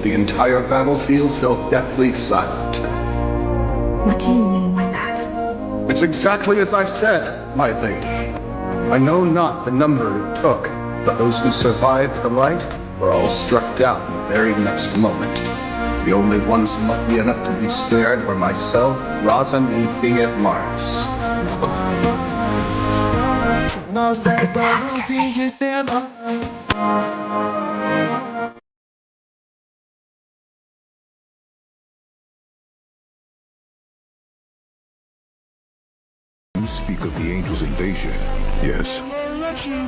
the entire battlefield fell deathly silent. What do you mean by that? It's exactly as I said, my lady. I know not the number it took, but those who survived the light were all struck down the very next moment. The only ones lucky enough to be spared were myself, Razan, and Fiat Mars. You speak of the Angels' invasion, yes?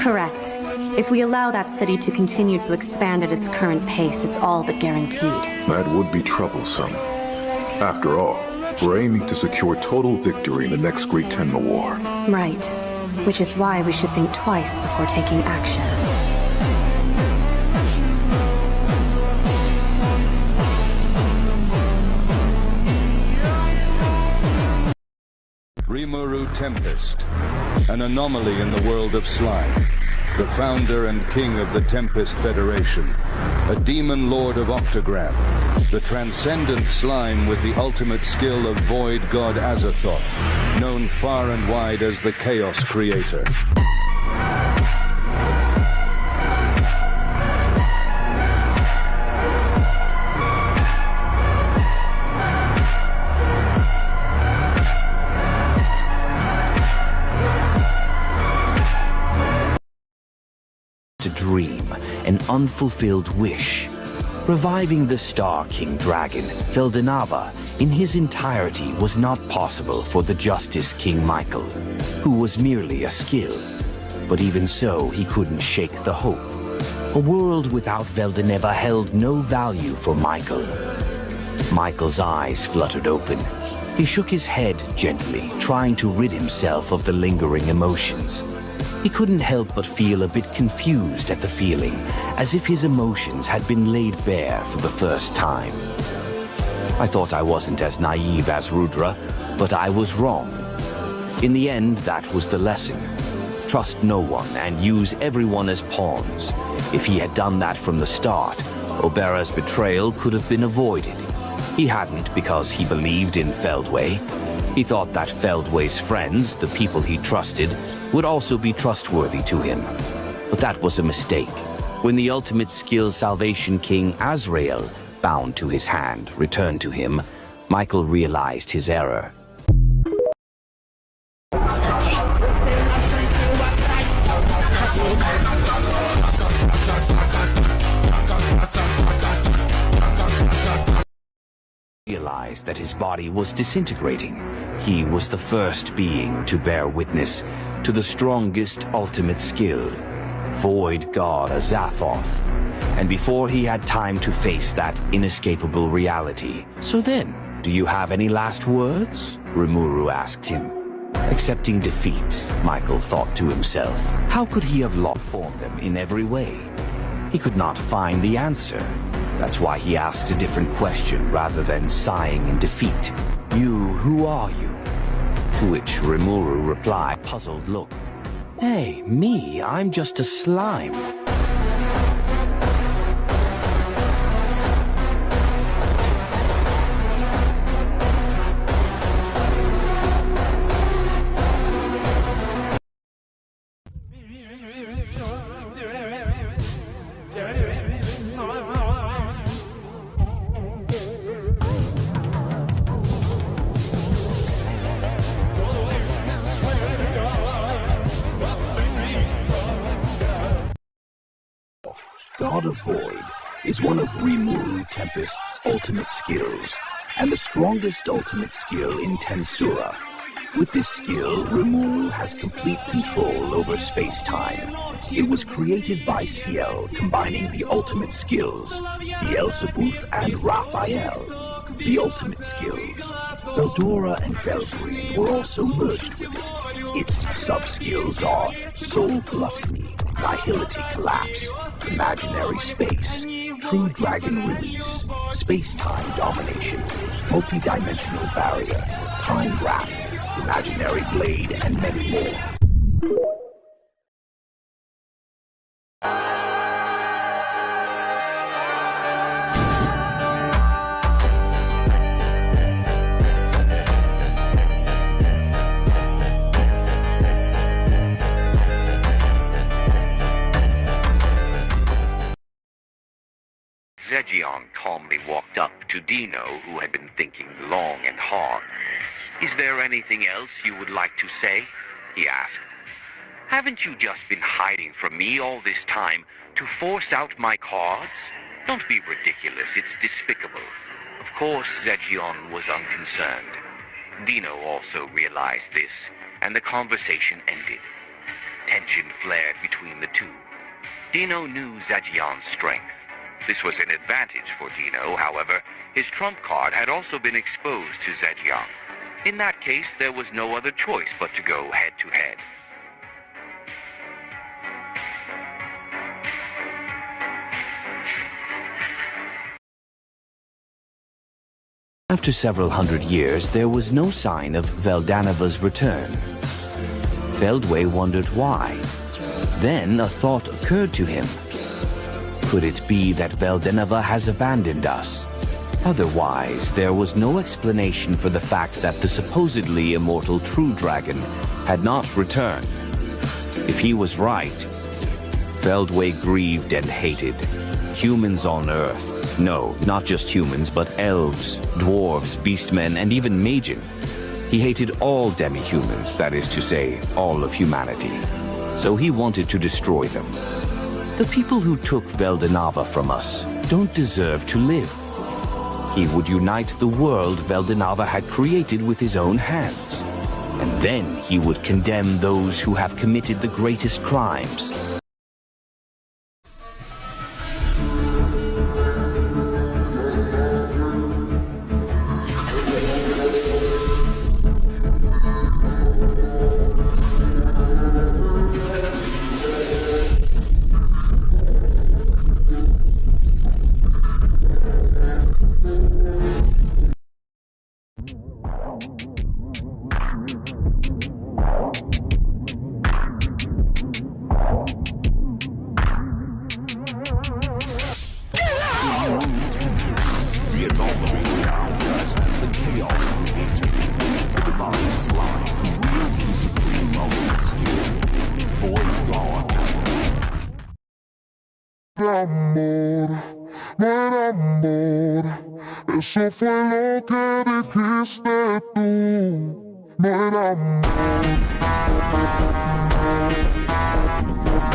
Correct. If we allow that city to continue to expand at its current pace, it's all but guaranteed. That would be troublesome. After all, we're aiming to secure total victory in the next Great Tenma War. Right. Which is why we should think twice before taking action. Rimuru Tempest, an anomaly in the world of slime. The founder and king of the Tempest Federation, a demon lord of Octagram, the transcendent slime with the ultimate skill of void god Azathoth, known far and wide as the Chaos Creator. Dream, an unfulfilled wish. Reviving the Star King Dragon, Feldenava, in his entirety was not possible for the Justice King Michael, who was merely a skill. But even so, he couldn't shake the hope. A world without Veldeneva held no value for Michael. Michael's eyes fluttered open. He shook his head gently, trying to rid himself of the lingering emotions. He couldn't help but feel a bit confused at the feeling, as if his emotions had been laid bare for the first time. I thought I wasn't as naive as Rudra, but I was wrong. In the end, that was the lesson. Trust no one and use everyone as pawns. If he had done that from the start, Obera's betrayal could have been avoided. He hadn't because he believed in Feldway. He thought that Feldway's friends, the people he trusted, would also be trustworthy to him. But that was a mistake. When the ultimate skill Salvation King Azrael, bound to his hand, returned to him, Michael realized his error. Realized that his body was disintegrating. He was the first being to bear witness to the strongest ultimate skill, Void God Azathoth. And before he had time to face that inescapable reality. So then, do you have any last words? Rimuru asked him. Accepting defeat, Michael thought to himself. How could he have formed them in every way? He could not find the answer. That's why he asked a different question rather than sighing in defeat. You, who are you? To which Rimuru replied, puzzled look. Hey, me, I'm just a slime. God of Void is one of Rimuru Tempest's ultimate skills, and the strongest ultimate skill in Tensura. With this skill, Rimuru has complete control over space-time. It was created by Ciel, combining the ultimate skills, Beelzebub and Raphael. The ultimate skills, Veldora and Velgreen, were also merged with it. Its sub-skills are Soul Gluttony, Nihility Collapse, Imaginary Space, True Dragon Release, Space-Time Domination, Multi-Dimensional Barrier, Time Wrap, Imaginary Blade, and many more. Zegion calmly walked up to Dino, who had been thinking long and hard. "Is there anything else you would like to say?" he asked. "Haven't you just been hiding from me all this time to force out my cards? Don't be ridiculous, it's despicable." Of course, Zegion was unconcerned. Dino also realized this, and the conversation ended. Tension flared between the two. Dino knew Zegion's strength. This was an advantage for Dino, however. His trump card had also been exposed to Zegion. In that case, there was no other choice but to go head-to-head. After several hundred years, there was no sign of Veldanava's return. Feldway wondered why. Then a thought occurred to him. Could it be that Veldanava has abandoned us? Otherwise, there was no explanation for the fact that the supposedly immortal true dragon had not returned. If he was right, Feldway grieved and hated. Humans on Earth. No, not just humans, but elves, dwarves, beastmen, and even Magian. He hated all demi-humans, that is to say, all of humanity. So he wanted to destroy them. The people who took Veldanava from us don't deserve to live. He would unite the world Veldanava had created with his own hands. And then he would condemn those who have committed the greatest crimes. Eso fue lo que dijiste tú, no era amor. No era amor.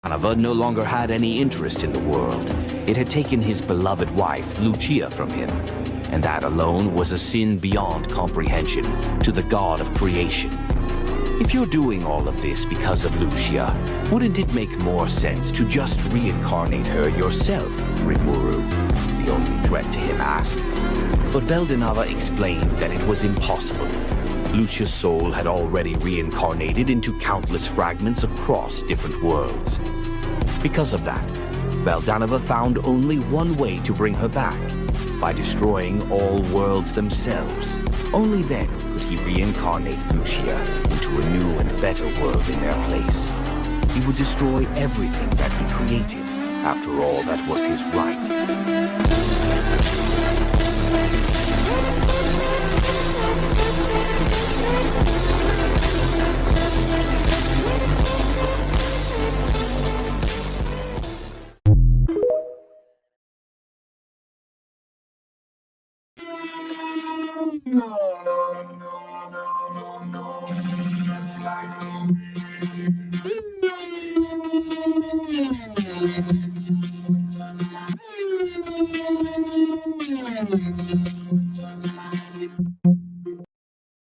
Veldanava no longer had any interest in the world. It had taken his beloved wife, Lucia, from him, and that alone was a sin beyond comprehension to the god of creation. If you're doing all of this because of Lucia, wouldn't it make more sense to just reincarnate her yourself, Rimuru? The only threat to him asked. But Veldanava explained that it was impossible. Lucia's soul had already reincarnated into countless fragments across different worlds. Because of that, Veldanava found only one way to bring her back, by destroying all worlds themselves. Only then could he reincarnate Lucia into a new and better world in their place. He would destroy everything that he created. After all, that was his right.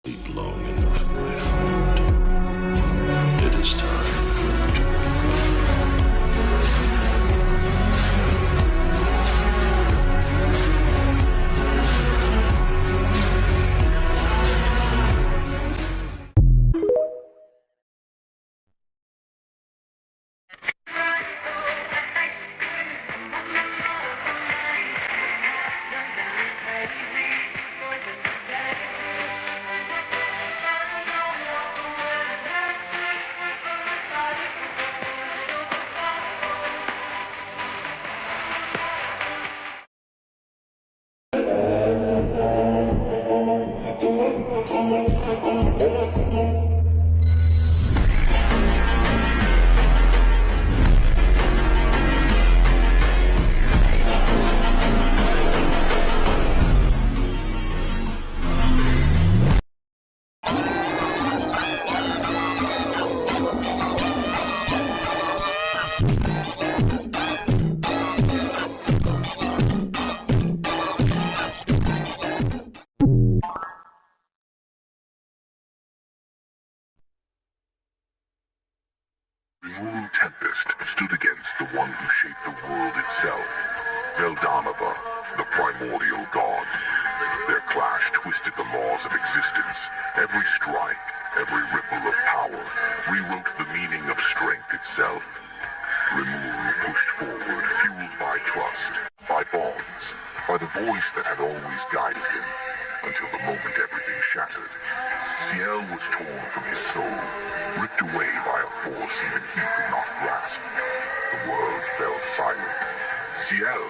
Sleep long enough, my friend. It is time for you to wake up. Rimuru Tempest stood against the one who shaped the world itself, Veldanava, the primordial god. Their clash twisted the laws of existence. Every strike, every ripple of power, rewrote the meaning of strength itself. Rimuru pushed forward, fueled by trust, by bonds, by the voice that had always guided him, until the moment everything shattered. Ciel was torn from his soul, ripped away by a force even he could not grasp. The world fell silent. Ciel,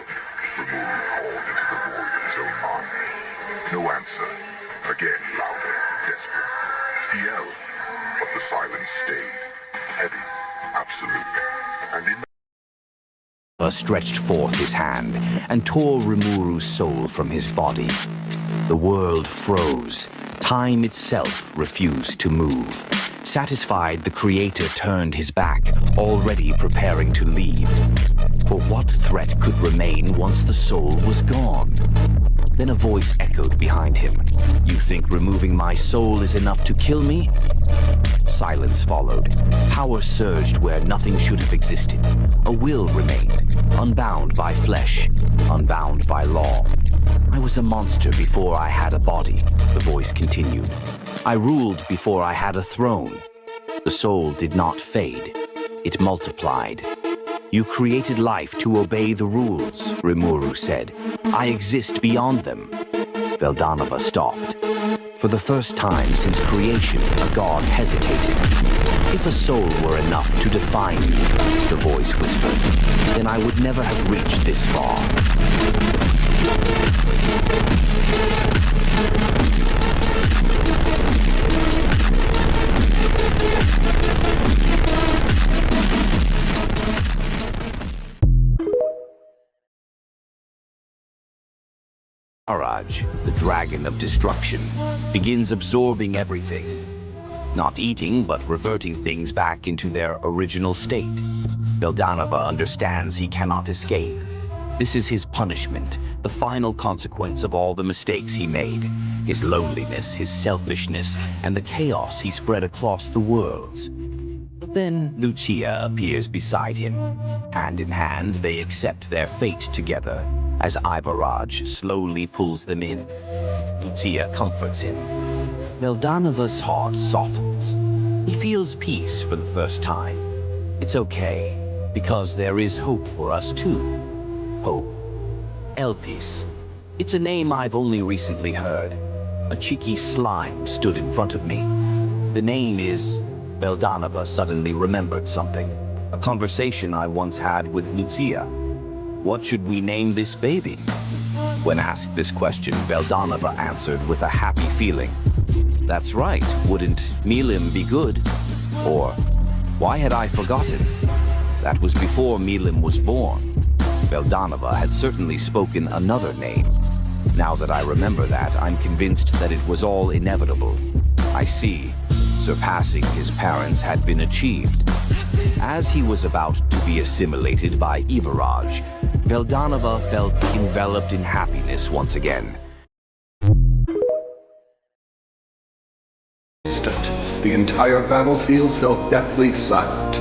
Rimuru called into the void of his own mind. No answer. Again louder, desperate. Ciel. But the silence stayed. Heavy, absolute. And in stretched forth his hand and tore Rimuru's soul from his body. The world froze. Time itself refused to move. Satisfied, the creator turned his back, already preparing to leave. For what threat could remain once the soul was gone? Then a voice echoed behind him. You think removing my soul is enough to kill me? Silence followed. Power surged where nothing should have existed. A will remained, unbound by flesh, unbound by law. I was a monster before I had a body, the voice continued. I ruled before I had a throne. The soul did not fade. It multiplied. You created life to obey the rules, Rimuru said. I exist beyond them. Veldanava stopped. For the first time since creation, a god hesitated. If a soul were enough to define me, the voice whispered, then I would never have reached this far. Araj, the dragon of destruction, begins absorbing everything. not eating, but reverting things back into their original state. Veldanava understands he cannot escape. This is his punishment, the final consequence of all the mistakes he made. His loneliness, his selfishness, and the chaos he spread across the worlds. Then Lucia appears beside him. Hand in hand, they accept their fate together, as Ivaraj slowly pulls them in. Lucia comforts him. Veldanava's heart softens. He feels peace for the first time. It's okay, because there is hope for us too. Hope. Elpis. It's a name I've only recently heard. A cheeky slime stood in front of me. The name is... Veldanava suddenly remembered something. A conversation I once had with Lucia. What should we name this baby? When asked this question, Veldanava answered with a happy feeling. That's right, wouldn't Milim be good? Or, why had I forgotten? That was before Milim was born. Veldanava had certainly spoken another name. Now that I remember that, I'm convinced that it was all inevitable. I see. Surpassing his parents had been achieved. As he was about to be assimilated by Ivaraj, Veldanava felt enveloped in happiness once again. The entire battlefield fell deathly silent.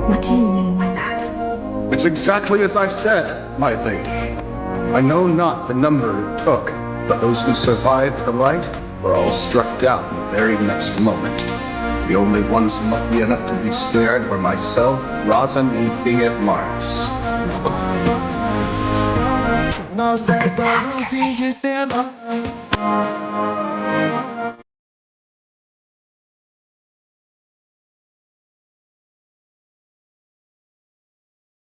What do you mean by that? It's exactly as I said, my lady. I know not the number it took, but those who survived the light were all struck down the very next moment. The only ones lucky enough to be spared were myself, Razan, and Fiat Mars. Look at that.